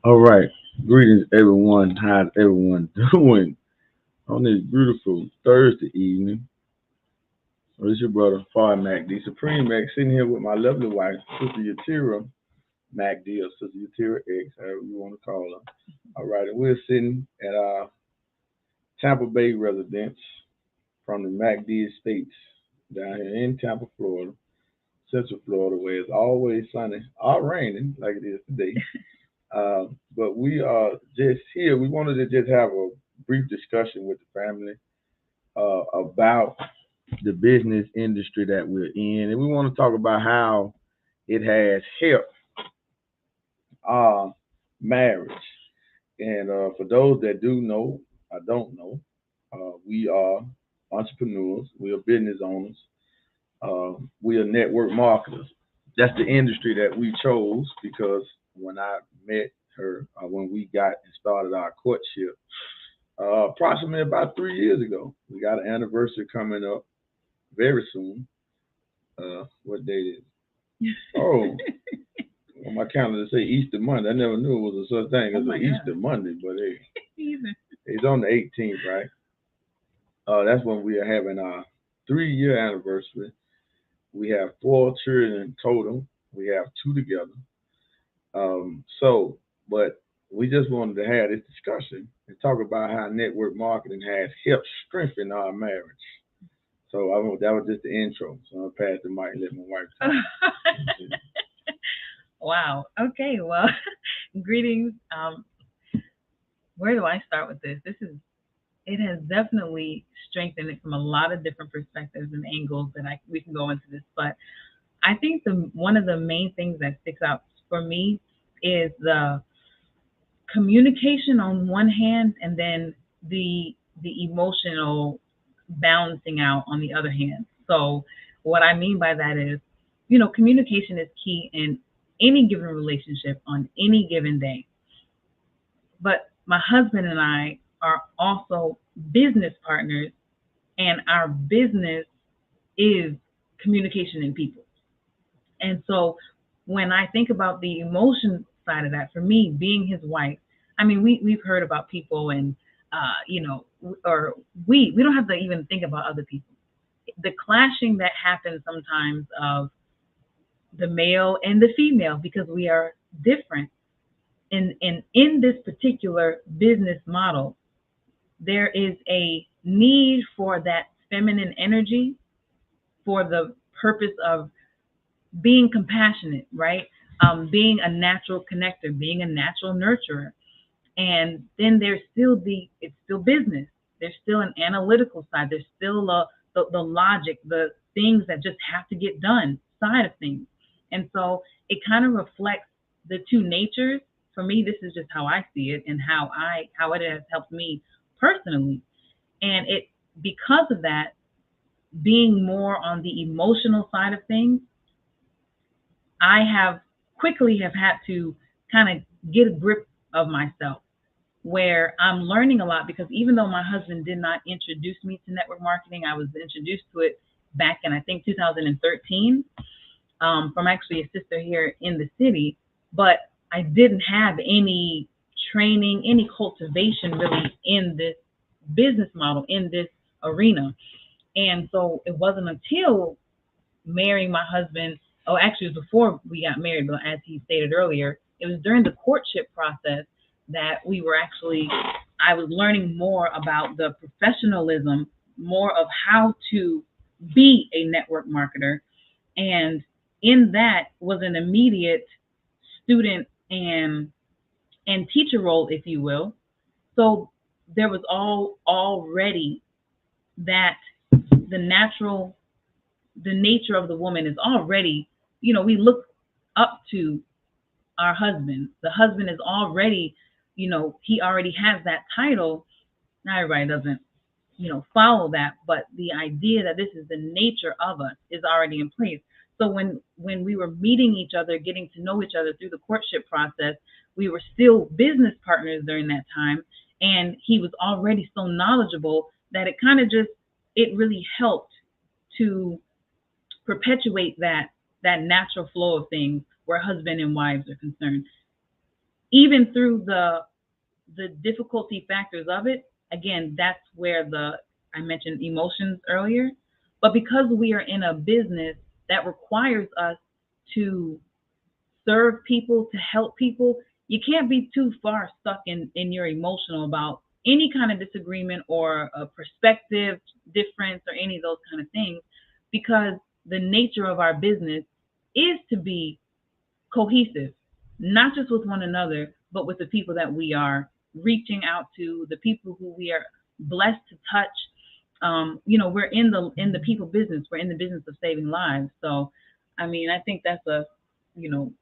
All right. Greetings, everyone. How's everyone doing on this beautiful Thursday evening? Well, this is your brother, Father Mac D. Supreme Mac, sitting here with my lovely wife, Sister Yatira Mac D, or Sister Yatira X, however you want to call her. All right. And we're sitting at our Tampa Bay residence from the Mac D Estates down here in Tampa, Florida, Central Florida, where it's always sunny or raining like it is today. But we are just here. We wanted to just have a brief discussion with the family about the business industry that we're in, and we want to talk about how it has helped our marriage. And for those that do know, I don't know, we are entrepreneurs. We are business owners. We are network marketers. That's the industry that we chose because when I met her, when we got and started our courtship, approximately about 3 years ago, we got an anniversary coming up very soon. What date is it? Oh, on my calendar say Easter Monday. I never knew it was a such thing as an Easter Monday, but hey, it's on the 18th, right? That's when we are having our 3 year anniversary. We have four children in total. We have two together. But we just wanted to have this discussion and talk about how network marketing has helped strengthen our marriage. So that was just the intro. So I'll pass the mic and let my wife talk. Wow. Okay. Well, greetings. Where do I start with this? It has definitely strengthened it from a lot of different perspectives and angles that we can go into this. But I think the one of the main things that sticks out for me is the communication on one hand, and then the emotional balancing out on the other hand. So what I mean by that is, communication is key in any given relationship on any given day. But my husband and I are also business partners, and our business is communication in people. And so when I think about the emotion side of that, for me, being his wife, I mean, we've heard about people, and or we don't have to even think about other people. The clashing that happens sometimes of the male and the female, because we are different. In this particular business model, there is a need for that feminine energy for the purpose of being compassionate, right? Being a natural connector, being a natural nurturer. And then it's still business. There's still an analytical side. There's still the logic, the things that just have to get done side of things. And so it kind of reflects the two natures. For me, this is just how I see it, and how it has helped me personally. And it because of that, being more on the emotional side of things, I have quickly have had to kind of get a grip of myself, where I'm learning a lot, because even though my husband did not introduce me to network marketing, I was introduced to it back in, I think, 2013, from actually a sister here in the city. But I didn't have any training, any cultivation really in this business model, in this arena. And so it wasn't until marrying my husband, oh, actually, it was before we got married, but as he stated earlier, it was during the courtship process that I was learning more about the professionalism, more of how to be a network marketer. And in that was an immediate student and teacher role, if you will. So there was already that the natural the nature of the woman is already, we look up to our husband. The husband is already, he already has that title. Not everybody doesn't, follow that, but the idea that this is the nature of us is already in place. So when we were meeting each other, getting to know each other through the courtship process, we were still business partners during that time, and he was already so knowledgeable that it really helped to perpetuate that natural flow of things where husband and wives are concerned. even through the difficulty factors of it, again, that's where the I mentioned emotions earlier. But because we are in a business that requires us to serve people, to help people, you can't be too far stuck in your emotional about any kind of disagreement or a perspective difference or any of those kind of things, because the nature of our business is to be cohesive, not just with one another, but with the people that we are reaching out to, the people who we are blessed to touch. We're in the people business. We're in the business of saving lives. So, I mean, I think that's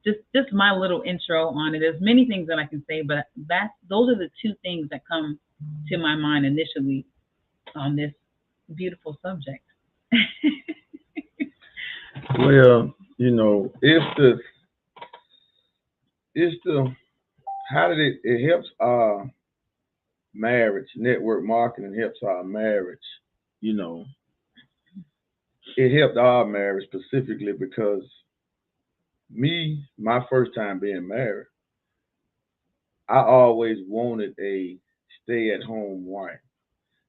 just my little intro on it. There's many things that I can say, but those are the two things that come to my mind initially on this beautiful subject. Well, it's the how did it helps our marriage. Network marketing helps our marriage. You know, it helped our marriage specifically because my first time being married, I always wanted a stay at home wife.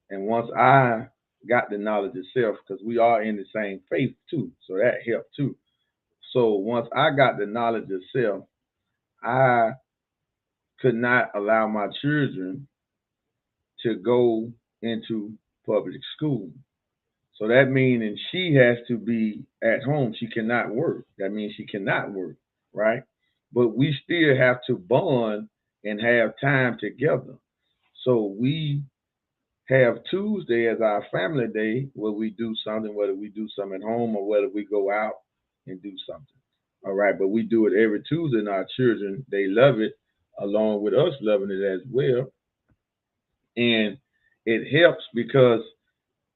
And once I got the knowledge of self, because we are in the same faith too, so that helped too. So once I got the knowledge of self, I could not allow my children to go into public school. So that means she has to be at home. She cannot work. That means she cannot work, right? But we still have to bond and have time together. So we have Tuesday as our family day where we do something, whether we do something at home or whether we go out and do something. All right, but we do it every Tuesday, and our children they love it, along with us loving it as well. And it helps because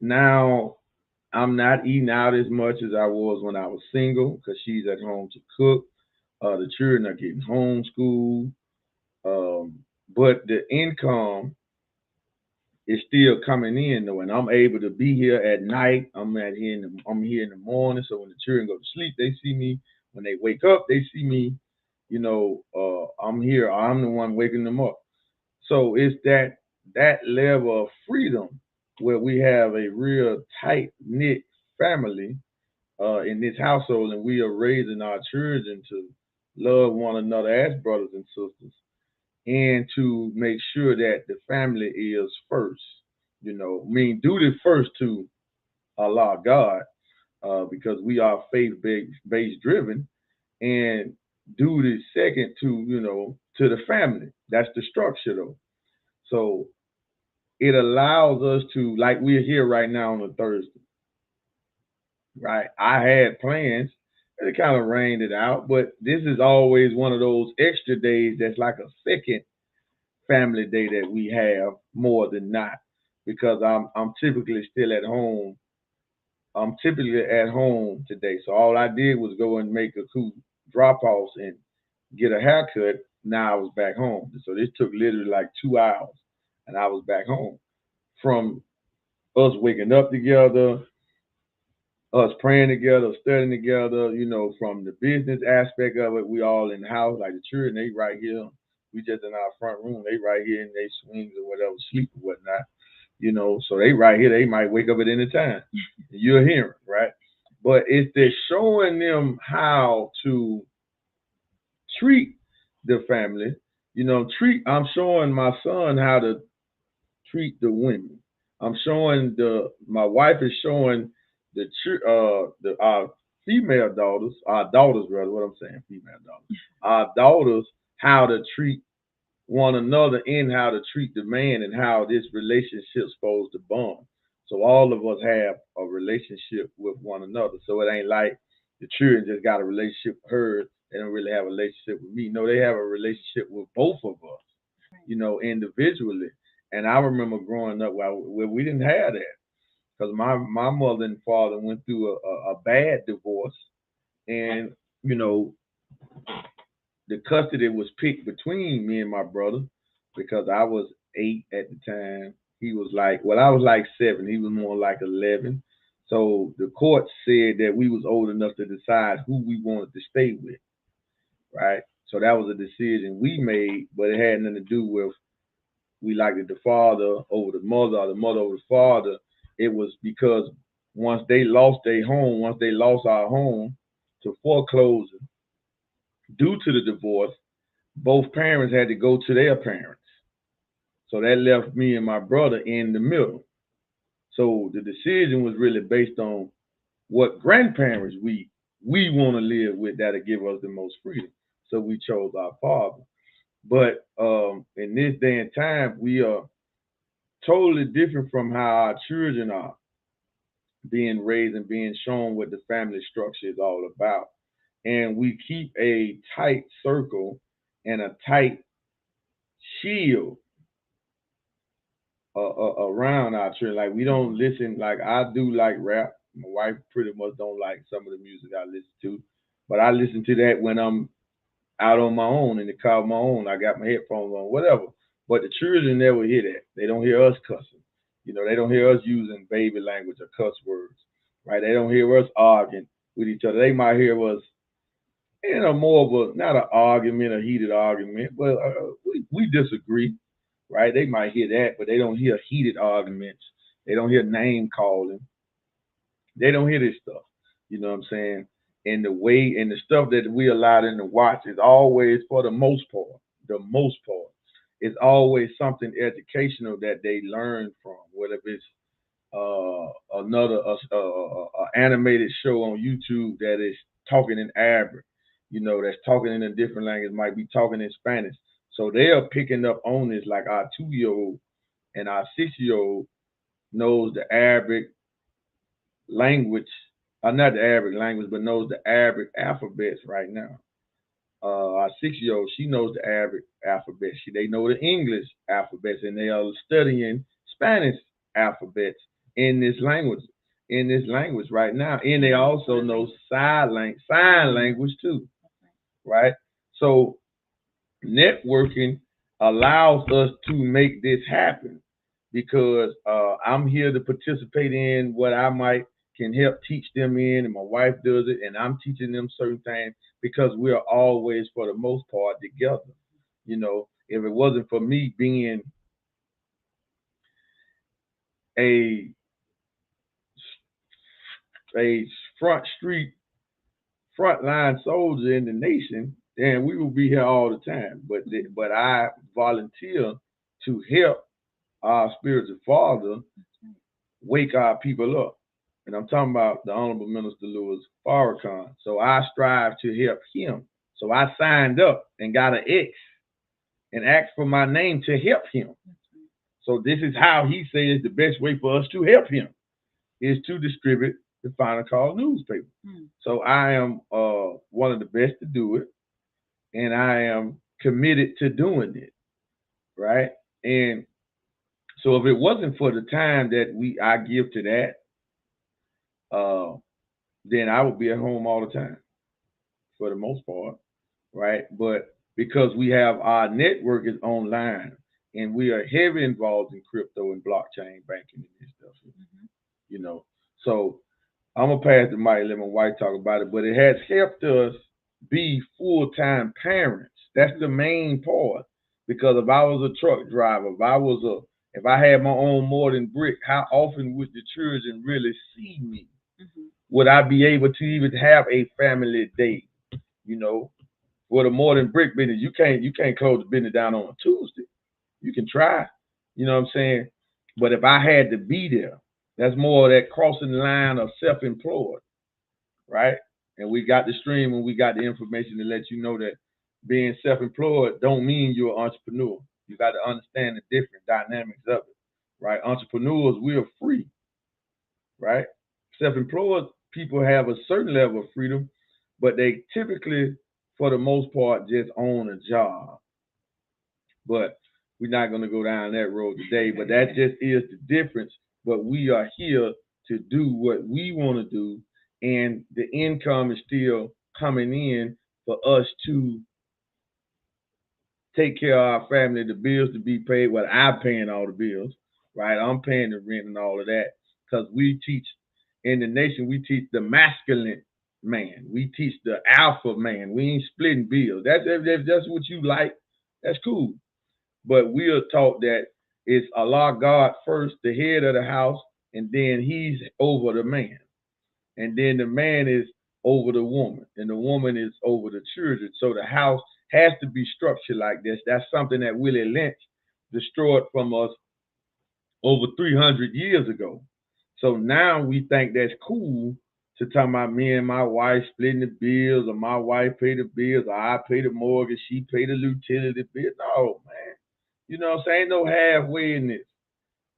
now I'm not eating out as much as I was when I was single because she's at home to cook. The children are getting homeschooled, um, but the income is still coming in though, and I'm able to be here at night. I'm here in the morning, so when the children go to sleep, they see me. When they wake up, they see me. I'm here. I'm the one waking them up. So it's that level of freedom where we have a real tight knit family in this household, and we are raising our children to love one another as brothers and sisters, and to make sure that the family is first. I mean, duty first to Allah God, because we are faith based driven, and duty second to to the family. That's the structure though. So it allows us to, like we're here right now on a Thursday, right? I had plans, and it kind of rained it out, but this is always one of those extra days that's like a second family day that we have more than not, because I'm typically still at home. I'm typically at home today, so all I did was go and make a cool drop offs and get a haircut. Now I was back home, so this took literally like 2 hours, and I was back home from us waking up together, us praying together, studying together, from the business aspect of it, we all in the house, like the children, they right here. We just in our front room, they right here in they swings or whatever, sleep or whatnot, so they right here, they might wake up at any time. You're hearing, right? But it's the showing them how to treat the family. I'm showing my son how to treat the women. I'm showing my wife is showing our female daughters, our daughters rather, what I'm saying, female daughters, our daughters how to treat one another and how to treat the man and how this relationship's supposed to bond. So all of us have a relationship with one another. So it ain't like the children just got a relationship with her. They don't really have a relationship with me. No, they have a relationship with both of us, individually. And I remember growing up where we didn't have that because my mother and father went through a bad divorce, and you know the custody was picked between me and my brother because I was 8 at the time. He was I was like 7. He was more like 11. So the court said that we was old enough to decide who we wanted to stay with, right? So that was a decision we made, but it had nothing to do with we liked the father over the mother or the mother over the father. It was because once they lost their home, once they lost our home to foreclosure due to the divorce, both parents had to go to their parents. So that left me and my brother in the middle. So the decision was really based on what grandparents we want to live with that'll give us the most freedom. So we chose our father. But in this day and time, we are totally different from how our children are being raised and being shown what the family structure is all about. And we keep a tight circle and a tight shield around our children. Like we don't listen. Like I do like rap. My wife pretty much don't like some of the music I listen to, but I listen to that when I'm out on my own in the car on my own. I got my headphones on, whatever. But the children never hear that. They don't hear us cussing. You know, they don't hear us using baby language or cuss words, right? They don't hear us arguing with each other. They might hear us in a more of a not an argument, a heated argument, but we disagree, right? They might hear that, but they don't hear heated arguments. They don't hear name calling. They don't hear this stuff. You know what I'm saying? And the way and the stuff that we allow them to watch is always, for the most part, it's always something educational that they learn from. Whether it's another animated show on YouTube that is talking in Arabic, you know, that's talking in a different language, might be talking in Spanish. So they are picking up on this, like our 2 year old and our 6 year old knows the Arabic language, not the Arabic language, but knows the Arabic alphabets right now. Our 6 year old, she knows the Arabic alphabet. They know the English alphabets, and they are studying Spanish alphabets in this language, right now. And they also know sign language too, right? So networking allows us to make this happen because I'm here to participate in what I might can help teach them in, and my wife does it, and I'm teaching them certain things because we're always, for the most part, together. You know, if it wasn't for me being a a front street frontline soldier in the nation, then we will be here all the time. But I volunteer to help our spiritual father wake our people up. And I'm talking about the Honorable Minister Louis Farrakhan. So I strive to help him. So I signed up and got an X and asked for my name to help him. So this is how he says the best way for us to help him is to distribute the Final Call newspaper. So I am one of the best to do it, and I am committed to doing it, right? And so if it wasn't for the time that I give to that, uh, then I would be at home all the time for the most part, right? But because we have our network is online and we are heavily involved in crypto and blockchain banking and this stuff, you know. So I'm gonna pass the mic and let my wife talk about it, but it has helped us be full-time parents. That's the main part. Because if I was a truck driver, if I had my own mortar and brick, how often would the children really see me? Would I be able to even have a family day? You know, with a mortar and brick business, you can't close the business down on a Tuesday. You can try, you know what I'm saying? But if I had to be there, that's more of that crossing the line of self-employed, right? And we got the stream and we got the information to let you know that being self-employed don't mean you're an entrepreneur. You got to understand the different dynamics of it, right? Entrepreneurs, we are free, right? Self-employed people have a certain level of freedom, but they typically, for the most part, just own a job. But we're not going to go down that road today. But that just is the difference. But we are here to do what we want to do, and the income is still coming in for us to take care of our family, the bills to be paid. Well, I'm paying all the bills, right? I'm paying the rent and all of that because we teach in the nation. We teach the masculine man. We teach the alpha man. We ain't splitting bills. If that's what you like, that's cool. But we are taught that it's Allah God first, the head of the house, and then he's over the man. And then the man is over the woman, and the woman is over the children. So the house has to be structured like this. That's something that Willie Lynch destroyed from us over 300 years ago. So now we think that's cool to talk about me and my wife splitting the bills, or my wife pay the bills, or I pay the mortgage, she pay the utility bill. No, man. You know what I'm saying? Ain't no halfway in this,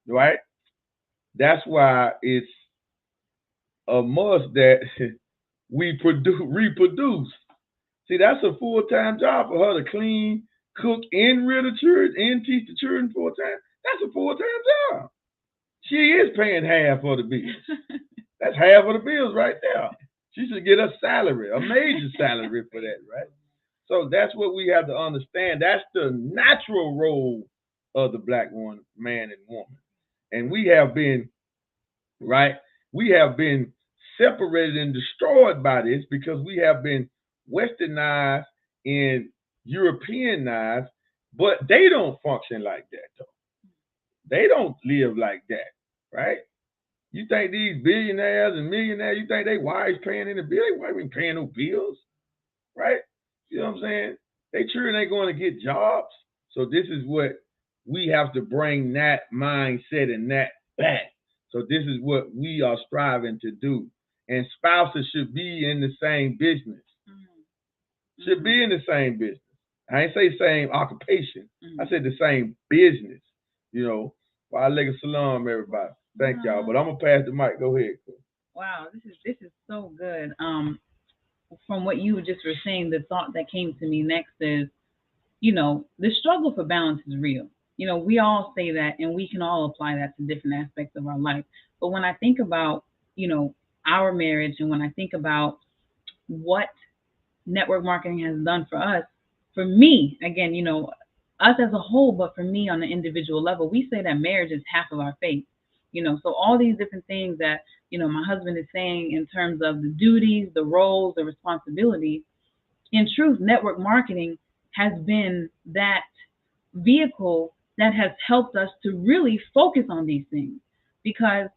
right? That's why it's a must that we reproduce. See, that's a full-time job for her to clean, cook, and rear the children, and teach the children full-time. That's a full-time job. She is paying half of the bills. That's half of the bills right there. She should get a salary, a major salary for that, right? So that's what we have to understand. That's the natural role of the black one, man and woman. And we have been, right? We have been separated and destroyed by this because we have been westernized and Europeanized, but they don't function like that though. They don't live like that, right? You think these billionaires and millionaires, you think they wives paying any bill? They wives ain't paying no bills, right? You know what I'm saying? They sure ain't going to get jobs. So this is what we have to bring that mindset and that back. So this is what we are striving to do. And spouses should be in the same business. Should be in the same business. I ain't say same occupation. I said the same business. You know, well, I leg a salam, everybody. Thank y'all. But I'm gonna pass the mic. Go ahead. Wow, this is so good. From what you just were saying, the thought that came to me next is, the struggle for balance is real. We all say that, and we can all apply that to different aspects of our life. But when I think about, our marriage, and when I think about what network marketing has done for us, for me, again, us as a whole, but for me on an individual level, we say that marriage is half of our faith. So all these different things that, my husband is saying in terms of the duties, the roles, the responsibilities, in truth, network marketing has been that vehicle that has helped us to really focus on these things. Because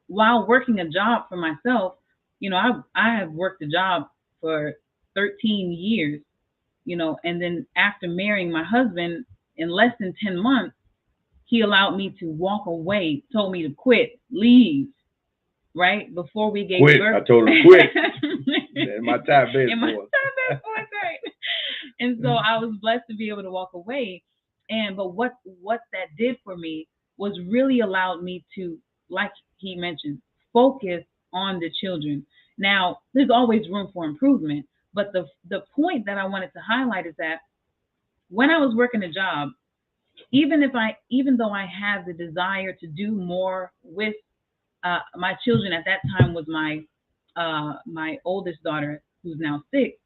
while working a job for myself, I have worked a job for 13 years, and then after marrying my husband, in less than 10 months, he allowed me to walk away, told me to quit, leave, right? Before we gave birth. I told him quit. In my time base right? And so I was blessed to be able to walk away. But what that did for me was really allowed me to, like he mentioned, focus on the children. Now, there's always room for improvement, but the point that I wanted to highlight is that when I was working a job, even though I had the desire to do more with my children, at that time was my oldest daughter, who's now 6,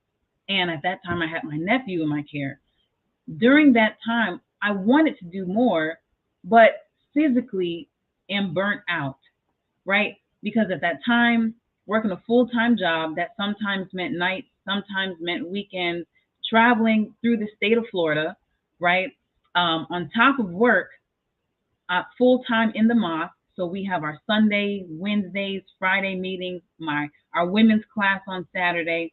and at that time I had my nephew in my care. During that time, I wanted to do more, but physically am burnt out, right? Because at that time, working a full-time job that sometimes meant nights, sometimes meant weekends, traveling through the state of Florida, right? On top of work, full-time in the mosque. So we have our Sunday, Wednesdays, Friday meetings, our women's class on Saturday,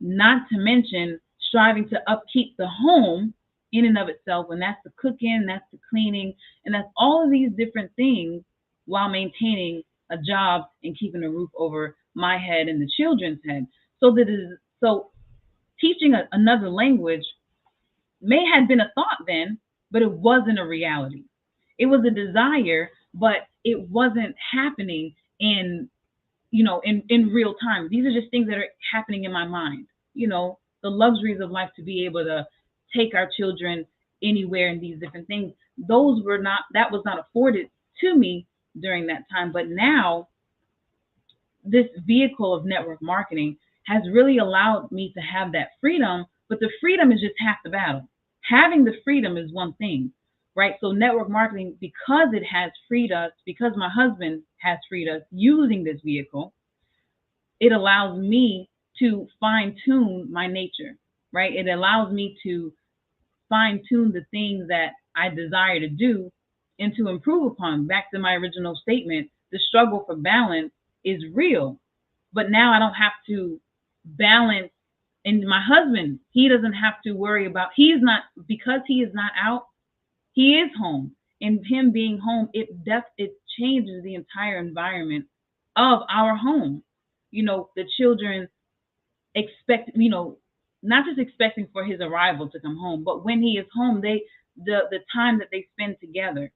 not to mention striving to upkeep the home in and of itself. And that's the cooking, that's the cleaning, and that's all of these different things while maintaining a job and keeping a roof over my head and the children's head. So teaching another language may have been a thought then, but it wasn't a reality. It was a desire, but it wasn't happening in real time. These are just things that are happening in my mind. The luxuries of life, to be able to take our children anywhere and these different things. That was not afforded to me during that time. But now this vehicle of network marketing has really allowed me to have that freedom, but the freedom is just half the battle. Having the freedom is one thing, right? So network marketing, because it has freed us, because my husband has freed us using this vehicle, it allows me to fine tune my nature, right? It allows me to fine tune the things that I desire to do and to improve upon. Back to my original statement, the struggle for balance is real, but now I don't have to balance. And my husband, he doesn't have to worry about, he's not, because he is not out, he is home. And him being home, it changes the entire environment of our home. The children expect, not just expecting for his arrival to come home, but when he is home, the time that they spend together,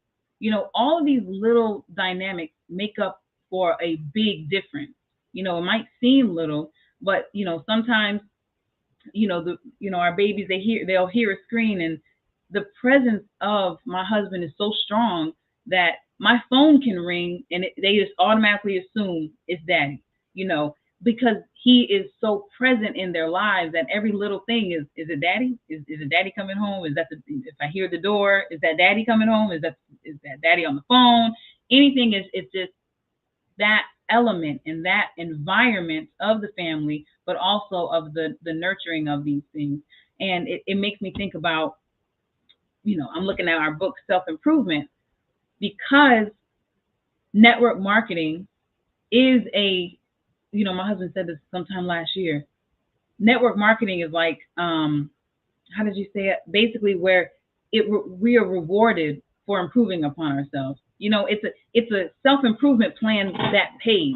all of these little dynamics make up for a big difference. It might seem little, but sometimes, our babies, they'll hear a screen, and the presence of my husband is so strong that my phone can ring, and they just automatically assume it's daddy, because he is so present in their lives that every little thing is it daddy? Is it daddy coming home? If I hear the door, is that daddy coming home? Is that daddy on the phone? Anything it's just that element and that environment of the family, but also of the nurturing of these things. And it makes me think about, I'm looking at our book, Self Improvement, because network marketing is my husband said this sometime last year. Network marketing is like, how did you say it? Basically, where we are rewarded for improving upon ourselves. It's a self improvement plan that pays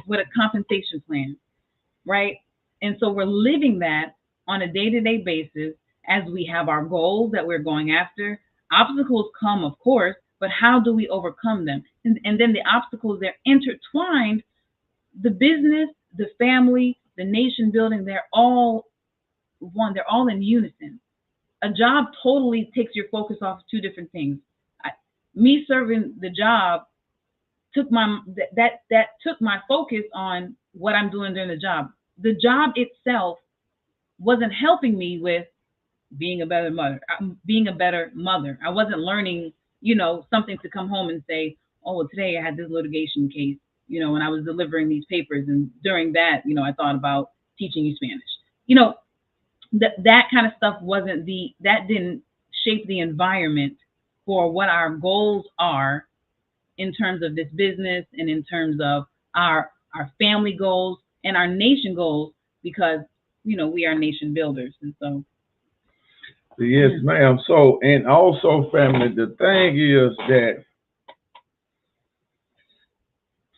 with a compensation plan, right? And so we're living that on a day-to-day basis as we have our goals that we're going after. Obstacles come, of course, but how do we overcome them? And then the obstacles, they're intertwined. The business, the family, the nation building, they're all one. They're all in unison. A job totally takes your focus off two different things. Me serving the job took took my focus on what I'm doing during the job. The job itself wasn't helping me with being a better mother. I wasn't learning, something to come home and say, oh, well, today I had this litigation case, when I was delivering these papers, and during that, I thought about teaching you Spanish. That kind of stuff that didn't shape the environment for what our goals are in terms of this business and in terms of our family goals and our nation goals, because we are nation builders. And so yes, ma'am. So, and also, family, the thing is that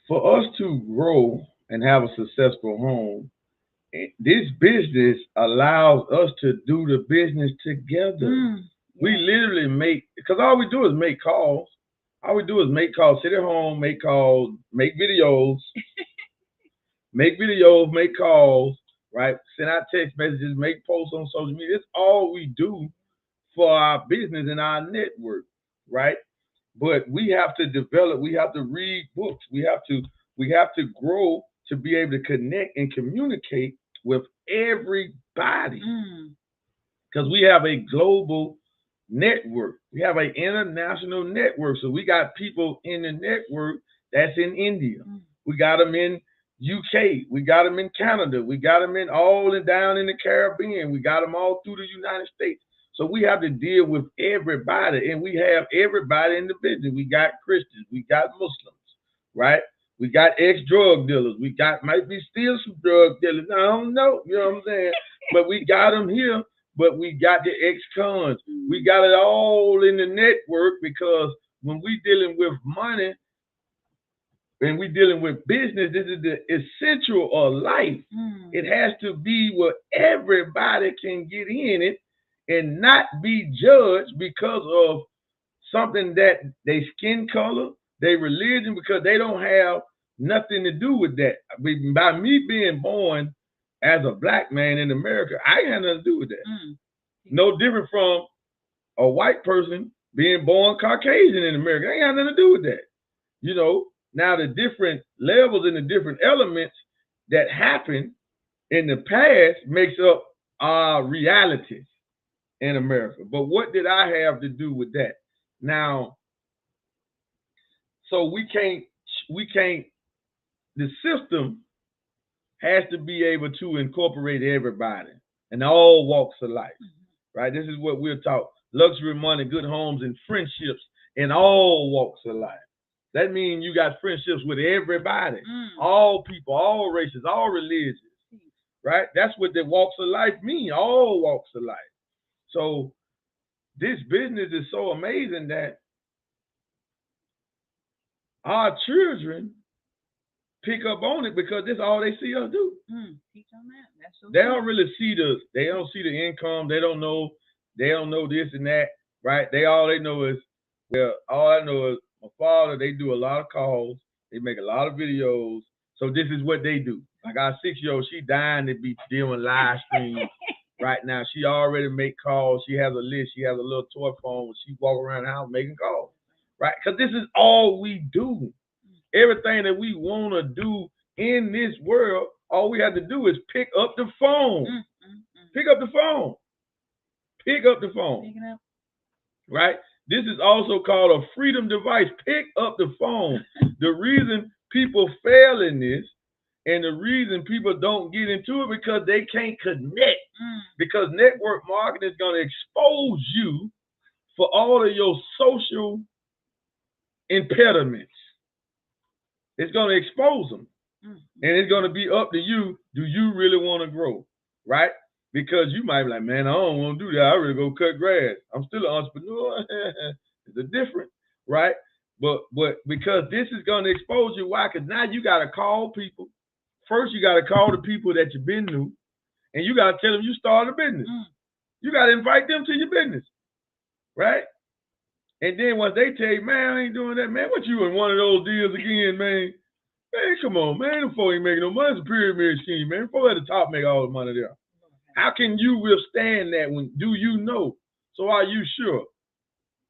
for us to grow and have a successful home, this business allows us to do the business together. We literally because all we do is make calls. All we do is make calls, sit at home, make calls, make videos, make calls, right? Send out text messages, make posts on social media. That's all we do for our business and our network, right? But we have to develop, we have to read books, we have to grow to be able to connect and communicate with everybody. Because we have a global network. We have an international network. So we got people in the network that's in India. We got them in UK. We got them in Canada. We got them all down in the Caribbean. We got them all through the United States. So we have to deal with everybody, and we have everybody in the business. We got Christians. We got Muslims, right? We got ex-drug dealers. We might be still some drug dealers. I don't know. You know what I'm saying? But we got them here. But we got the ex-cons. We got it all in the network, because when we dealing with money and we dealing with business, this is the essential of life. It has to be where everybody can get in it and not be judged because of something that they skin color, their religion, because they don't have nothing to do with that. By me being born as a black man in America, I ain't had nothing to do with that. No different from a white person being born Caucasian in America. I ain't had nothing to do with that. Now the different levels and the different elements that happen in the past makes up our realities in America. But what did I have to do with that? Now, so we can't, the system has to be able to incorporate everybody and all walks of life, right? This is what we're taught. Luxury, money, good homes, and friendships in all walks of life. That means you got friendships with everybody, all people, all races, all religions, right? That's what the walks of life mean, all walks of life. So this business is so amazing that our children pick up on it because that's all they see us do. Teach on that. That's so They don't really see they don't see the income. They don't know this and that, right? All they know is, well, all I know is my father, they do a lot of calls, they make a lot of videos. So this is what they do. Like our 6-year-old, she dying to be doing live streams right now. She already make calls. She has a list. She has a little toy phone. She walk around the house making calls, right? Because this is all we do. Everything that we want to do in this world, all we have to do is pick up the phone. Pick up the phone. Pick up the phone. Right? This is also called a freedom device. Pick up the phone. The reason people fail in this and the reason people don't get into it because they can't connect. Because network marketing is going to expose you for all of your social impediments. It's going to expose them. And it's going to be up to you. Do you really want to grow? Right? Because you might be like, man, I don't want to do that. I really go cut grass. I'm still an entrepreneur. It's a different, right? But because this is going to expose you. Why? Because now you got to call people. First, you got to call the people that you've been to. And you got to tell them you started a business. You got to invite them to your business. Right? And then once they tell you, man, I ain't doing that, man, what you in one of those deals again, man? Man, come on, man. Before you making no money, it's a pyramid scheme, man. Before at the top make all the money there. How can you withstand that when do you know? So are you sure?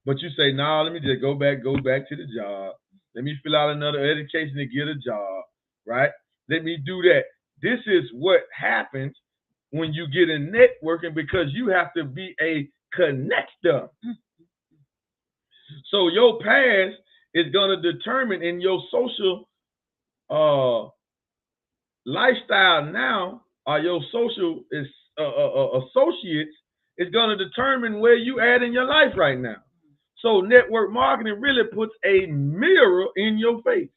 But you say, nah, let me just go back to the job. Let me fill out another education to get a job, right? Let me do that. This is what happens when you get in networking because you have to be a connector. So your past is going to determine in your social lifestyle now, or your social associates is going to determine where you at in your life right now. So network marketing really puts a mirror in your face.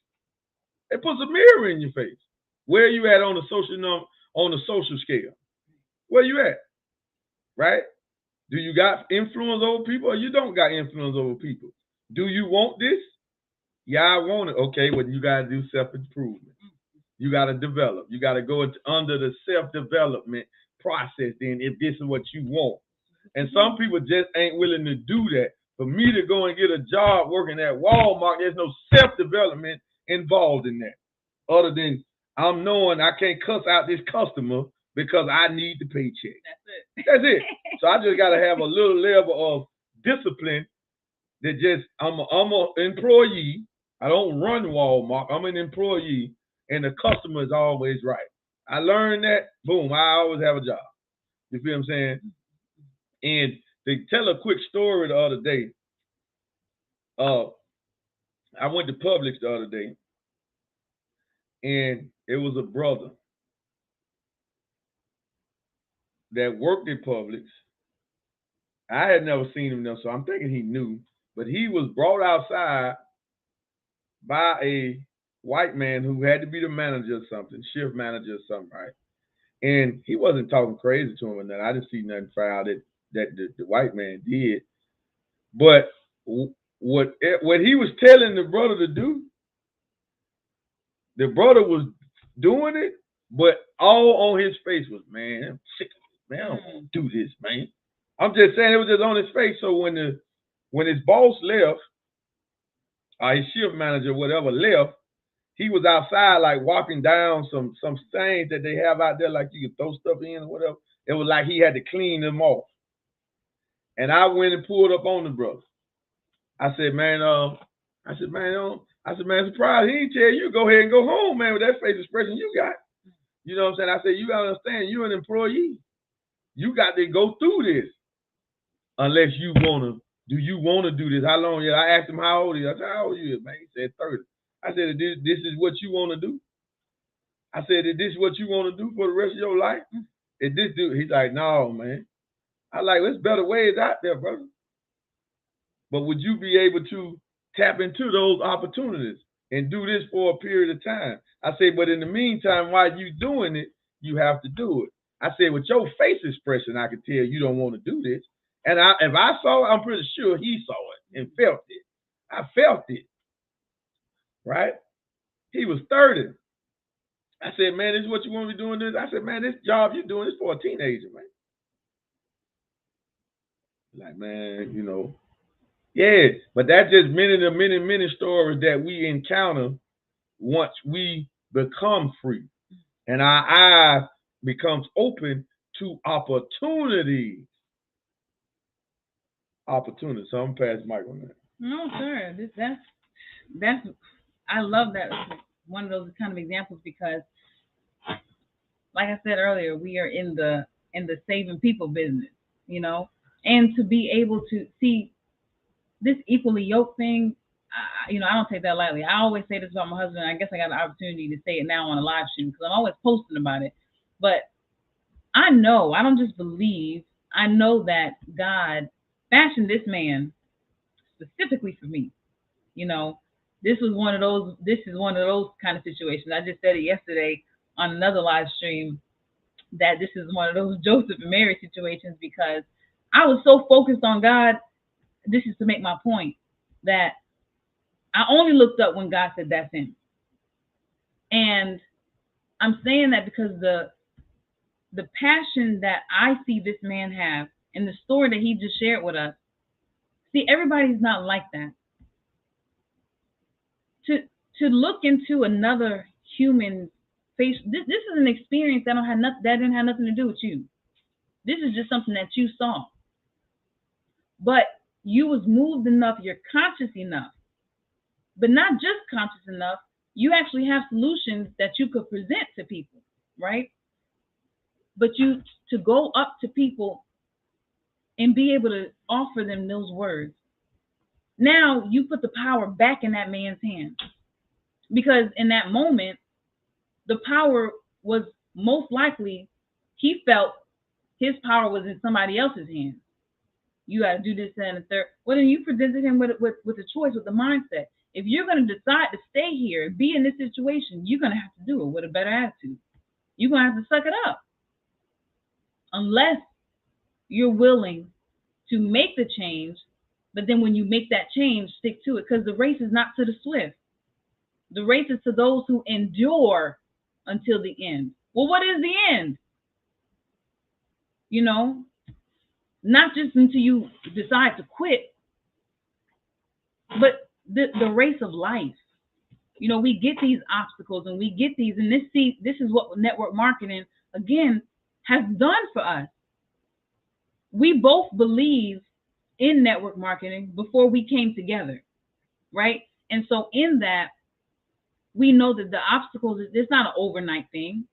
It puts a mirror in your face. Where you at on the social scale? Where you at? Right? Do you got influence over people or you don't got influence over people? Do you want this? Yeah, I want it. Okay, well, you got to do self-improvement. You got to develop. You got to go under the self-development process then if this is what you want. And some people just ain't willing to do that. For me to go and get a job working at Walmart, there's no self-development involved in that. Other than I'm knowing I can't cuss out this customer because I need the paycheck. That's it. So I just got to have a little level of discipline that just, I'm an employee. I don't run Walmart. I'm an employee. And the customer is always right. I learned that, boom, I always have a job. You feel what I'm saying? And to tell a quick story the other day, I went to Publix the other day, and it was a brother that worked at Publix. I had never seen him there, so I'm thinking he knew. But he was brought outside by a white man who had to be the manager or something, shift manager or something, right? And he wasn't talking crazy to him and that. I didn't see nothing foul that the white man did. But what he was telling the brother to do, the brother was doing it, but all on his face was, man, I'm sick of it, man. I don't want to do this, man. I'm just saying it was just on his face. So when his boss left, his shift manager, whatever, left, he was outside like walking down some stains that they have out there, like you can throw stuff in or whatever. It was like he had to clean them off. And I went and pulled up on the brother. I said, man, surprised he didn't tell you go ahead and go home, man, with that face expression you got. You know what I'm saying? I said, you gotta understand, you're an employee. You got to go through this. Unless you wanna, do you wanna do this? How long? Yeah, I asked him how old he is. I said, how old are you, man? He said 30. I said, this is what you wanna do? I said, is this what you want to do for the rest of your life? Is this dude? He's like, no, man. I like, there's better ways out there, brother. But would you be able to tap into those opportunities and do this for a period of time? I say, but in the meantime, while you doing it, you have to do it. I said, with your face expression, I could tell you don't want to do this. And if I saw it, I'm pretty sure he saw it and felt it. I felt it, right? He was 30. I said, man, this is what you want to be doing this? I said, man, this job you're doing is for a teenager, man. Like, man, yeah, but that's just many stories that we encounter once we become free and our eye becomes open to opportunities. Opportunities. So I'm past Mike on that. No, sir. That's I love that, one of those kind of examples, because like I said earlier, we are in the saving people business, and to be able to see this equally yoked thing, I don't take that lightly. I always say this about my husband. I guess I got the opportunity to say it now on a live stream because I'm always posting about it. But I know, I don't just believe, I know that God fashioned this man specifically for me. This is one of those kind of situations. I just said it yesterday on another live stream that this is one of those Joseph and Mary situations, because I was so focused on God. This is to make my point that I only looked up when God said that's him. And I'm saying that because the passion that I see this man have and the story that he just shared with us, see, everybody's not like that. To look into another human face, this is an experience that didn't have nothing to do with you. This is just something that you saw. But you was moved enough, you're conscious enough, but not just conscious enough, you actually have solutions that you could present to people, right? But to go up to people and be able to offer them those words. Now you put the power back in that man's hands. Because in that moment, the power was most likely, he felt his power was in somebody else's hands. You got to do this and the third. Well, then you presented him with a choice, with the mindset. If you're going to decide to stay here and be in this situation, you're going to have to do it with a better attitude. You're going to have to suck it up. Unless you're willing to make the change, but then when you make that change, stick to it. Because the race is not to the swift. The race is to those who endure until the end. Well, what is the end? Not just until you decide to quit, but the race of life. We get these obstacles and we get these, and this is what network marketing, again, has done for us. We both believe in network marketing before we came together, right? And so in that, we know that the obstacles, it's not an overnight thing.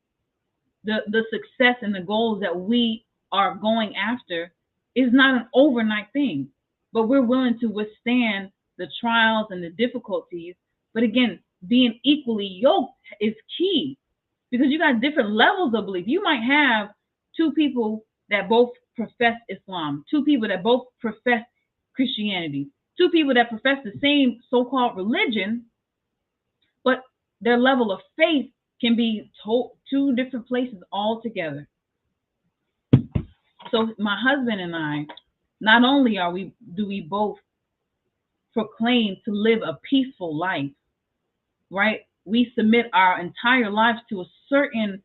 The success and the goals that we are going after is not an overnight thing, but we're willing to withstand the trials and the difficulties. But again, being equally yoked is key, because you got different levels of belief. You might have two people that both profess Islam, two people that both profess Christianity, two people that profess the same so-called religion, but their level of faith can be two different places altogether. So my husband and I, not only do we both proclaim to live a peaceful life, right? We submit our entire lives to a certain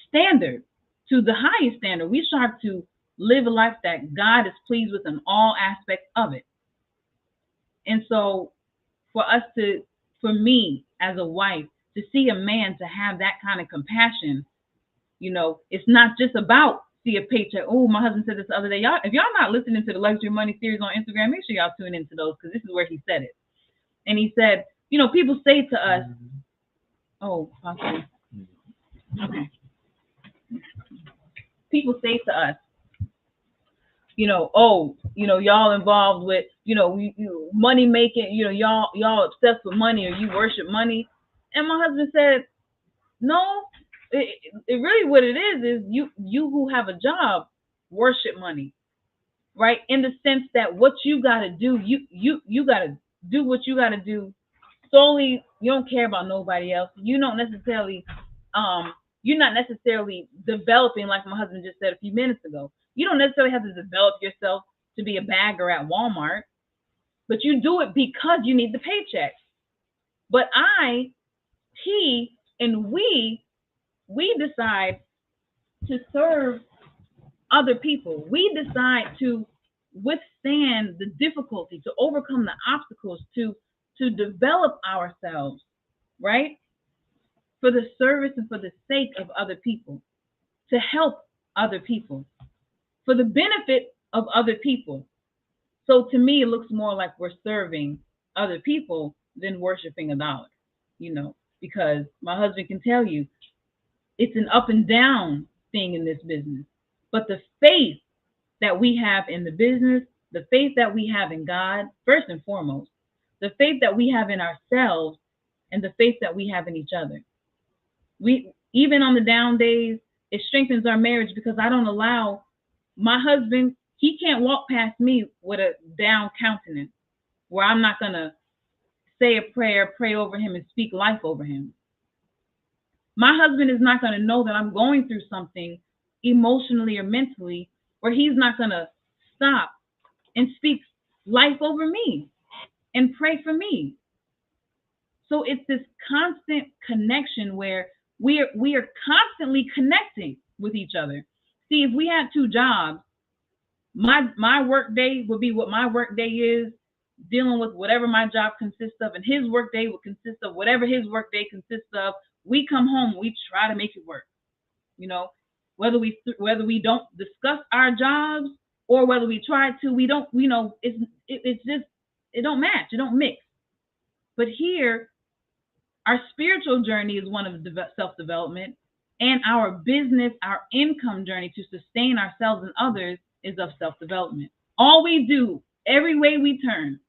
standard, to the highest standard. We strive to live a life that God is pleased with in all aspects of it. And so for me as a wife, to see a man to have that kind of compassion, it's not just about see a paycheck. Oh, my husband said this the other day. If y'all not listening to the Luxury Money series on Instagram, make sure y'all tune into those, because this is where he said it. And he said, people say to us, oh, possibly. Okay. People say to us, y'all involved with, money making, y'all obsessed with money, or you worship money. And my husband said, no, it really what it is you who have a job worship money, right? In the sense that what you got to do, you got to do what you got to do solely. You don't care about nobody else. You don't necessarily you're not necessarily developing, like my husband just said a few minutes ago. You don't necessarily have to develop yourself to be a bagger at Walmart, but you do it because you need the paycheck. But he, and we decide to serve other people. We decide to withstand the difficulty, to overcome the obstacles, to develop ourselves, right? For the service and for the sake of other people, to help other people, for the benefit of other people. So to me, it looks more like we're serving other people than worshiping a dollar, because my husband can tell you it's an up and down thing in this business. But the faith that we have in the business, the faith that we have in God, first and foremost, the faith that we have in ourselves, and the faith that we have in each other. We, even on the down days, it strengthens our marriage because I don't allow my husband, he can't walk past me with a down countenance where I'm not going to say a prayer, pray over him, and speak life over him. My husband is not going to know that I'm going through something emotionally or mentally where he's not going to stop and speak life over me and pray for me. So it's this constant connection where we are constantly connecting with each other. See, if we had two jobs, my work day would be what my work day is, dealing with whatever my job consists of, and his work day would consist of whatever his work day consists of. We come home, we try to make it work. Whether we don't discuss our jobs or whether we try to, we don't. It's just it don't match, it don't mix. But here, our spiritual journey is one of self-development, and our business, our income journey to sustain ourselves and others is of self-development. All we do, every way we turn,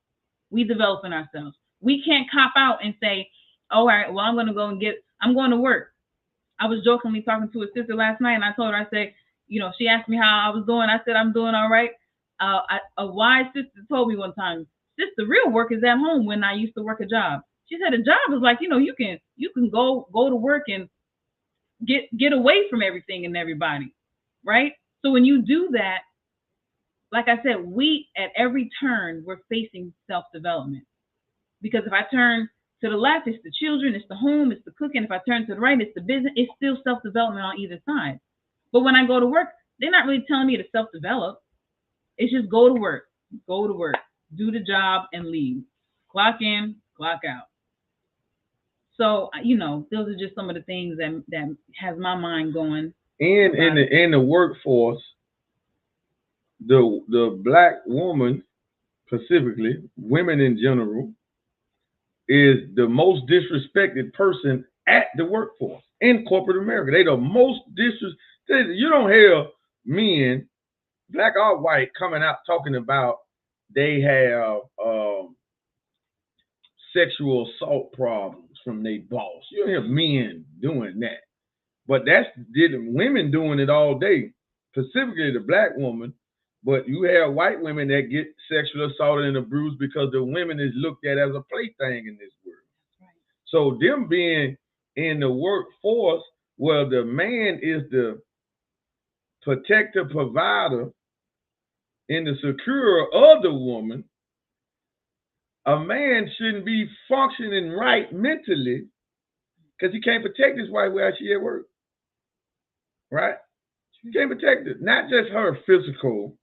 we develop in ourselves. We can't cop out and say, all right, well, I'm going to work. I was jokingly talking to a sister last night, and I told her, I said, she asked me how I was doing. I said, I'm doing all right. A wise sister told me one time, sister, real work is at home when I used to work a job. She said a job is like, you can go to work and get away from everything and everybody, right? So when you do that, like I said, we at every turn we're facing self-development. Because if I turn to the left, it's the children, it's the home, it's the cooking. If I turn to the right, it's the business. It's still self-development on either side. But when I go to work, they're not really telling me to self-develop. It's just go to work, do the job, and leave. Clock in, clock out. So those are just some of the things that has my mind going. And in the workforce, the black woman, specifically women in general, is the most disrespected person at the workforce in corporate America. They the most disrespected. You don't hear men, black or white, coming out talking about they have sexual assault problems from their boss. You don't hear men doing that. But that's women doing it all day, specifically the black woman. But you have white women that get sexually assaulted and abused because the women is looked at as a plaything in this world. Right. So them being in the workforce, well, the man is the protector, provider, and the securer of the woman. A man shouldn't be functioning right mentally because he can't protect his wife while she at work. Right? He can't protect it. Not just her physical.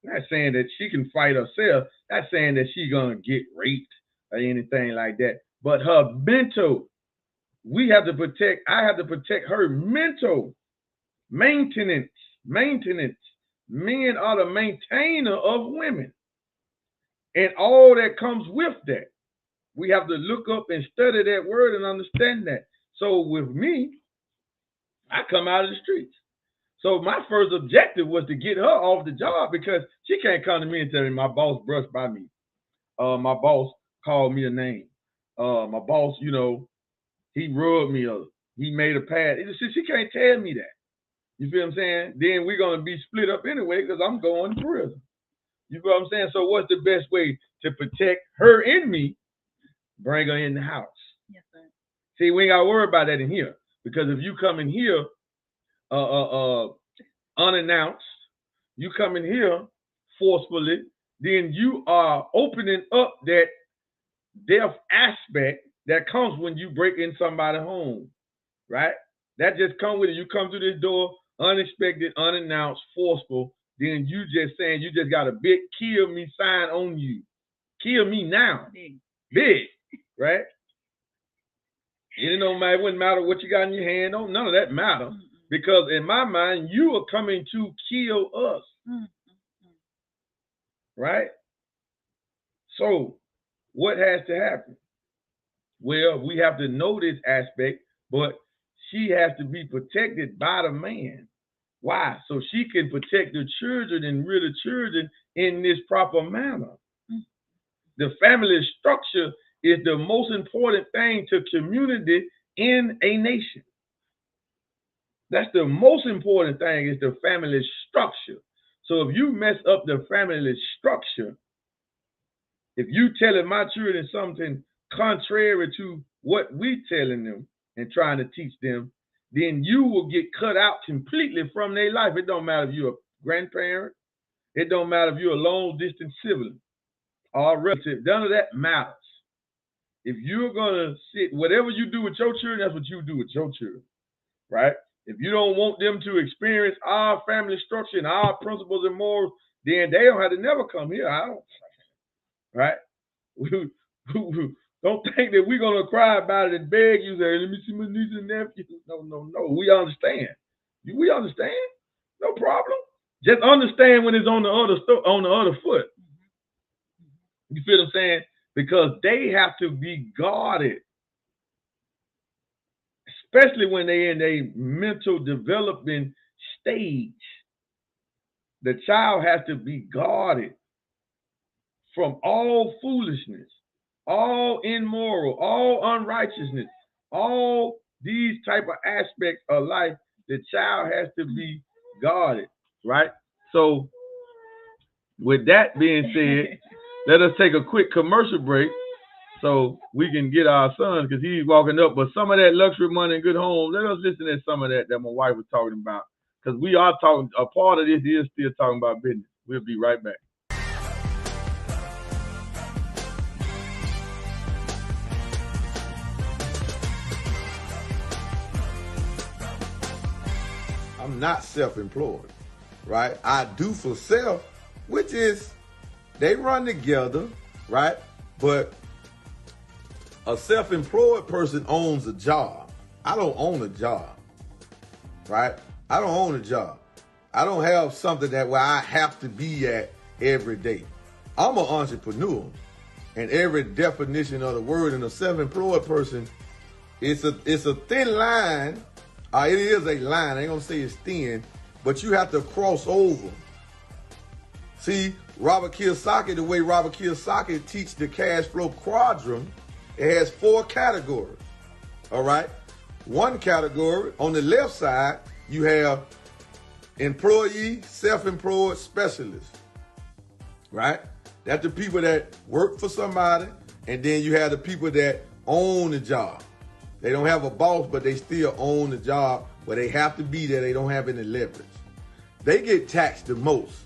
Not saying that she can fight herself. Not saying that she's gonna get raped or anything like that. But her mental. I have to protect her mental maintenance. Men are the maintainer of women. And all that comes with that. We have to look up and study that word and understand that. So with me, I come out of the streets. So my first objective was to get her off the job because she can't come to me and tell me my boss brushed by me. My boss called me a name. My boss, he rubbed me or he made a pass. She can't tell me that. You feel what I'm saying? Then we're going to be split up anyway because I'm going to prison. You feel what I'm saying? So what's the best way to protect her and me? Bring her in the house. Yes, sir. See, we ain't got to worry about that in here. Because if you come in here unannounced, you come in here forcefully, then you are opening up that death aspect that comes when you break in somebody's home, right? That just comes with it. You come through this door, unexpected, unannounced, forceful, then you just saying you just got a big kill me sign on you. Kill me now. Big, right? It don't matter, it wouldn't matter what you got in your hand, none of that matter. Because in my mind, you are coming to kill us. Right? So, what has to happen? Well, we have to know this aspect, but she has to be protected by the man. Why? So she can protect the children and rear the children in this proper manner. The family structure is the most important thing to community in a nation. That's the most important thing is the family structure. So if you mess up the family structure, if you telling my children something contrary to what we telling them and trying to teach them, then you will get cut out completely from their life. It don't matter if you're a grandparent. It don't matter if you're a long distance sibling or relative. None of that matters. If you're going to sit, whatever you do with your children, that's what you do with your children, right? If you don't want them to experience our family structure and our principles and morals, then they don't have to never come here. I don't, right? Don't think that we're going to cry about it and beg you, say, let me see my nieces and nephews. No. We understand. We understand. No problem. Just understand when it's on the other foot. You feel what I'm saying? Because they have to be guarded. Especially when they're in a mental development stage. The child has to be guarded from all foolishness, all immoral, all unrighteousness, all these type of aspects of life. The child has to be guarded, right? So with that being said, let us take a quick commercial break so we can get our son, because he's walking up. But some of that luxury money and good home, let us listen to some of that my wife was talking about. Because we are talking, a part of this is still talking about business. We'll be right back. I'm not self-employed, right? I do for self, which is they run together, right? But a self-employed person owns a job. I don't own a job, right? I don't own a job. I don't have something that where I have to be at every day. I'm an entrepreneur, and every definition of the word in a self-employed person, it's a thin line. It is a line. I ain't gonna say it's thin, but you have to cross over. See, Robert Kiyosaki, the way Robert Kiyosaki teach the cash flow quadrant, it has 4 categories. All right. One category on the left side, you have employee, self-employed, specialist. Right? That's the people that work for somebody, and then you have the people that own the job. They don't have a boss, but they still own the job, where they have to be there. They don't have any leverage. They get taxed the most.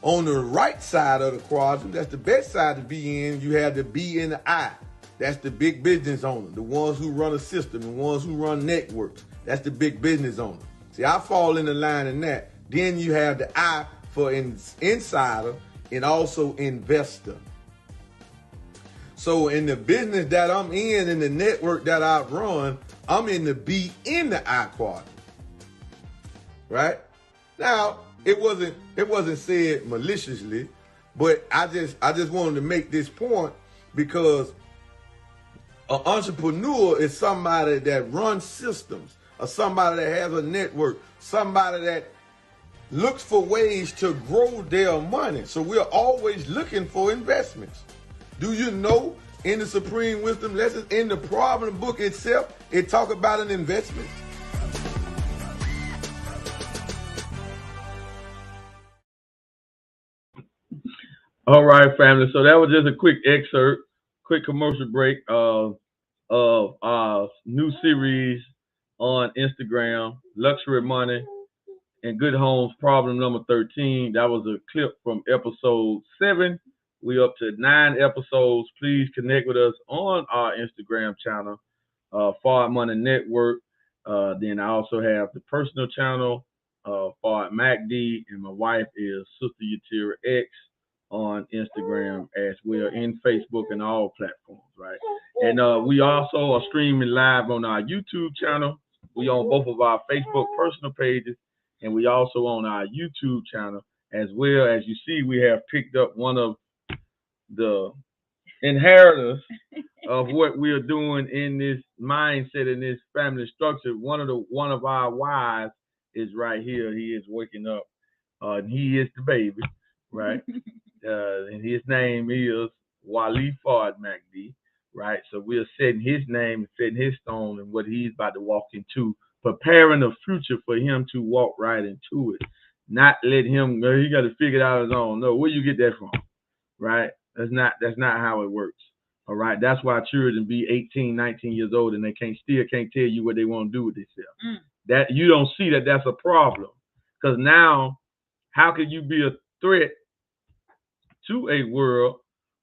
On the right side of the quadrant, that's the best side to be in, you have the B and the I. That's the big business owner, the ones who run a system, the ones who run networks. That's the big business owner. See, I fall in the line in that. Then you have the I for insider and also investor. So in the business that I'm in the network that I run, I'm in the B in the I quadrant. Right? Now, it wasn't said maliciously, but I just wanted to make this point because an entrepreneur is somebody that runs systems, or somebody that has a network, somebody that looks for ways to grow their money. So we're always looking for investments. Do you know in the Supreme Wisdom Lessons, in the Problem book itself, it talk about an investment. All right, family. So that was just a quick excerpt, quick commercial break of our new series on Instagram, Luxury Money and Good Homes, problem number 13. That was a clip from episode 7. We up to 9 episodes. Please connect with us on our Instagram channel, Forward Money Network. Then I also have the personal channel, Forward Mahdi, and my wife is Sister Yatira X on Instagram as well, in Facebook and all platforms, right? And we also are streaming live on our YouTube channel. We on both of our Facebook personal pages, and we also on our YouTube channel as well. As you see, we have picked up one of the inheritors of what we are doing in this mindset, in this family structure. One of our wives is right here. He is waking up. And he is the baby, right? And his name is Wali Fard Mahdi, right? So we're setting his name, setting his stone, and what he's about to walk into, preparing the future for him to walk right into it. Not let him, he got to figure it out on his own. No, where you get that from, right? That's not how it works. All right. That's why children be 18, 19 years old and they still can't tell you what they want to do with themselves. That you don't see that that's a problem. Because now, how could you be a threat to a world,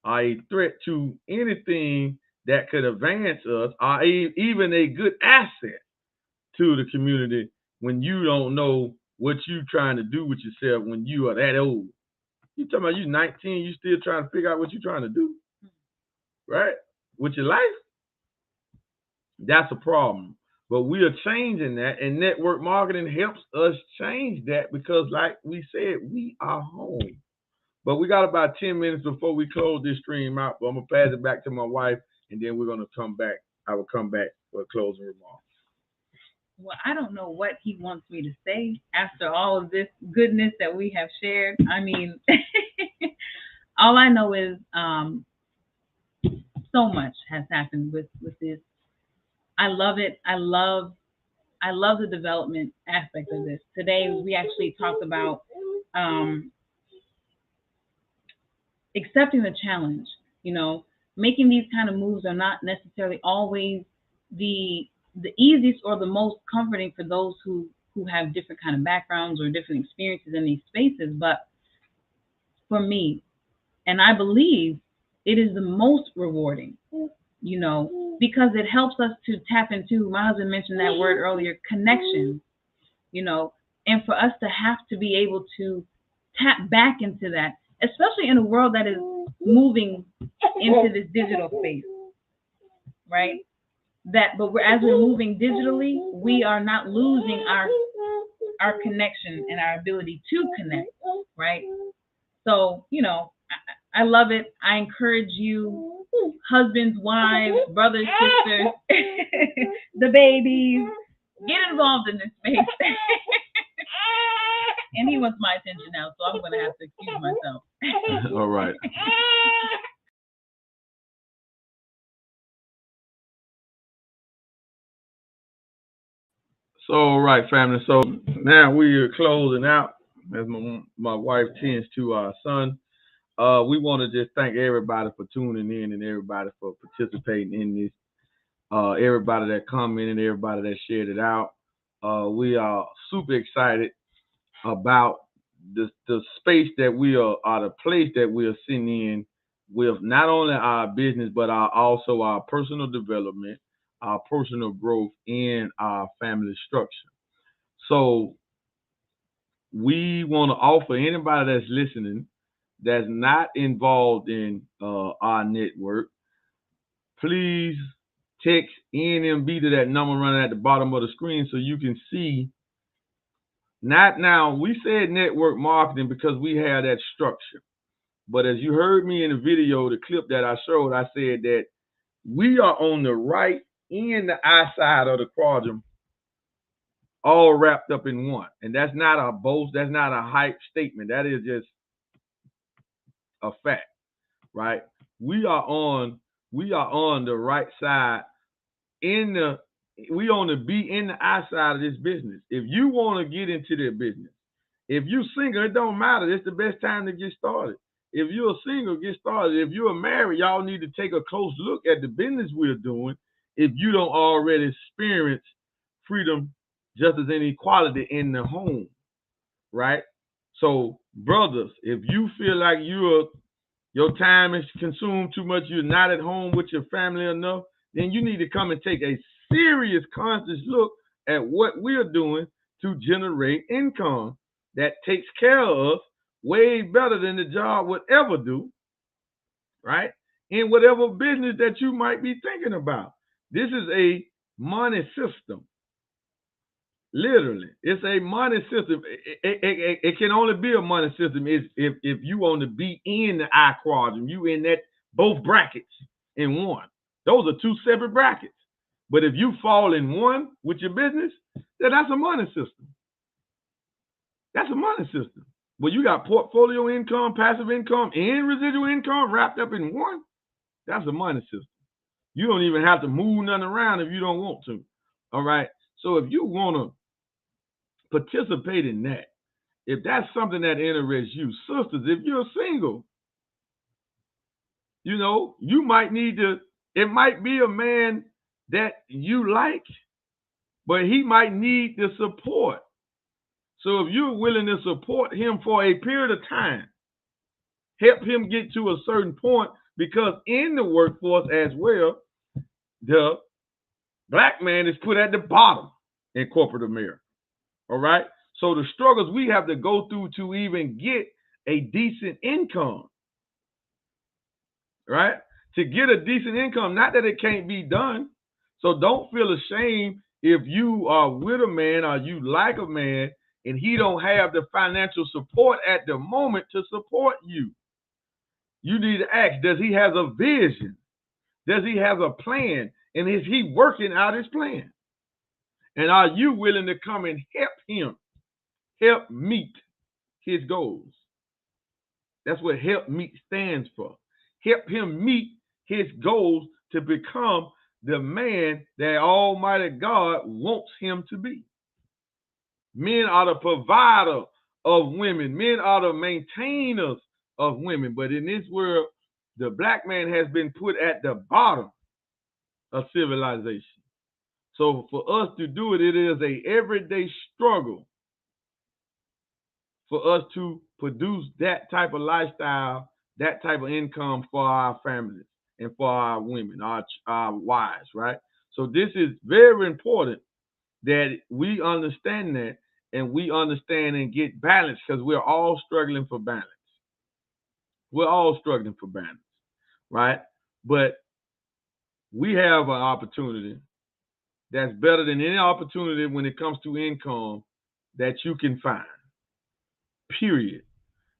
or a threat to anything that could advance us, or even a good asset to the community, when you don't know what you're trying to do with yourself when you are that old? You talking about you 19, you still trying to figure out what you're trying to do, right? With your life? That's a problem. But we are changing that, and network marketing helps us change that because, like we said, we are home. But we got about 10 minutes before we close this stream out. But I'm going to pass it back to my wife, and then we're going to come back. I will come back for a closing remark. Well, I don't know what he wants me to say after all of this goodness that we have shared. I mean, all I know is so much has happened with this. I love it. I love the development aspect of this. Today, we actually talked about accepting the challenge. You know, making these kind of moves are not necessarily always the easiest or the most comforting for those who have different kind of backgrounds or different experiences in these spaces. But for me, and I believe it is the most rewarding, you know, because it helps us to tap into, my husband mentioned that word earlier, connection, you know, and for us to have to be able to tap back into that, especially in a world that is moving into this digital space, right? But as we're moving digitally, we are not losing our connection and our ability to connect, right? So, you know, I love it. I encourage you, husbands, wives, brothers, sisters, the babies, get involved in this space. And he wants my attention now, so I'm going to have to excuse myself. All right. So, all right, family. So now we are closing out as my wife tends to our son. We want to just thank everybody for tuning in and everybody for participating in this. Everybody that commented, everybody that shared it out. We are super excited about the space that we are, or the place that we are sitting in with not only our business, but also our personal development, our personal growth, and our family structure. So we want to offer anybody that's listening that's not involved in our network, please text NMB to that number running at the bottom of the screen so you can see. Not now, we said network marketing because we have that structure. But as you heard me in the video, the clip that I showed, I said that we are on the right and the outside of the quadrant, all wrapped up in one. And that's not a boast, that's not a hype statement. That is just a fact, right? We are on we are on the right side we on the be in the outside of this business. If you want to get into their business, if you single, it don't matter. It's the best time to get started. If you're single, get started. If you're married, y'all need to take a close look at the business we're doing if you don't already experience freedom, justice, and equality in the home, right? So, brothers, if you feel like your time is consumed too much, you're not at home with your family enough, then you need to come and take a serious conscious look at what we're doing to generate income that takes care of us way better than the job would ever do, right? In whatever business that you might be thinking about. This is a money system. Literally, it's a money system. It can only be a money system if you want to be in the I quadrant, you in that both brackets in one. Those are two separate brackets. But if you fall in one with your business, then that's a money system. That's a money system. Well, you got portfolio income, passive income, and residual income wrapped up in one. That's a money system. You don't even have to move nothing around if you don't want to. All right. So if you want to participate in that, if that's something that interests you, sisters, if you're single, you might need to, it might be a man that you like, but he might need the support. So if you're willing to support him for a period of time, help him get to a certain point, because in the workforce as well, the black man is put at the bottom in corporate America. All right. So the struggles we have to go through to even get a decent income, right? To get a decent income, not that it can't be done. So don't feel ashamed if you are with a man or you like a man and he don't have the financial support at the moment to support you. You need to ask, does he have a vision? Does he have a plan? And is he working out his plan? And are you willing to come and help him, help meet his goals? That's what help meet stands for. Help him meet his goals to become the man that Almighty God wants him to be. Men are the provider of women. Men are the maintainers of women. But in this world, the black man has been put at the bottom of civilization. So for us to do it, it is an everyday struggle for us to produce that type of lifestyle, that type of income for our families and for our women, our wives, right? So this is very important that we understand that, and we understand and get balance, because we're all struggling for balance. We're all struggling for balance, right? But we have an opportunity that's better than any opportunity when it comes to income that you can find. Period.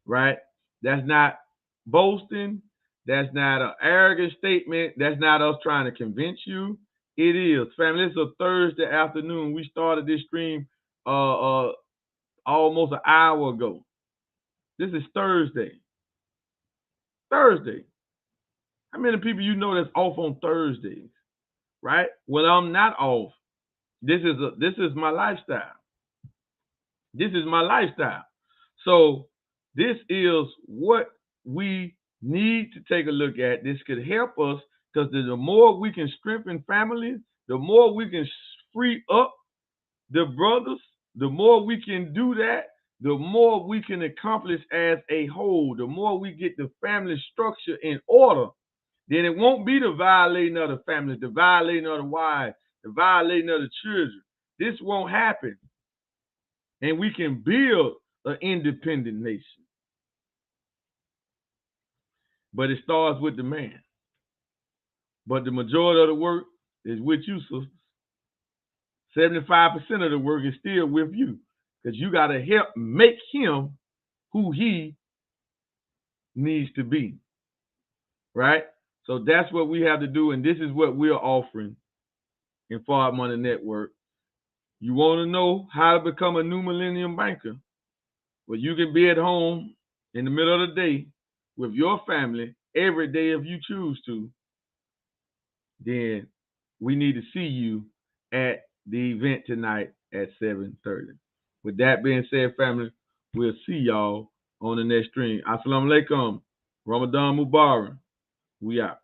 Right? That's not boasting. That's not an arrogant statement. That's not us trying to convince you. It is, family. It's a Thursday afternoon. We started this stream almost an hour ago. This is Thursday. Thursday. How many people you know that's off on Thursdays? Right? Well, I'm not off. This is my lifestyle. This is my lifestyle. So this is what we need to take a look at. This could help us, because the more we can strengthen families, the more we can free up the brothers, the more we can do that, the more we can accomplish as a whole. The more we get the family structure in order, then it won't be the violating of the families, the violating of the wives, the violating of the children. This won't happen. And we can build an independent nation. But it starts with the man. But the majority of the work is with you, sisters. 75% of the work is still with you, because you got to help make him who he needs to be, right? So that's what we have to do, and this is what we're offering in Forward Money Network. You want to know how to become a new millennium banker? Well, you can be at home in the middle of the day with your family every day if you choose to, then we need to see you at the event tonight at 7:30. With that being said, family, we'll see y'all on the next stream. Assalamu alaikum. Ramadan Mubarak. We out.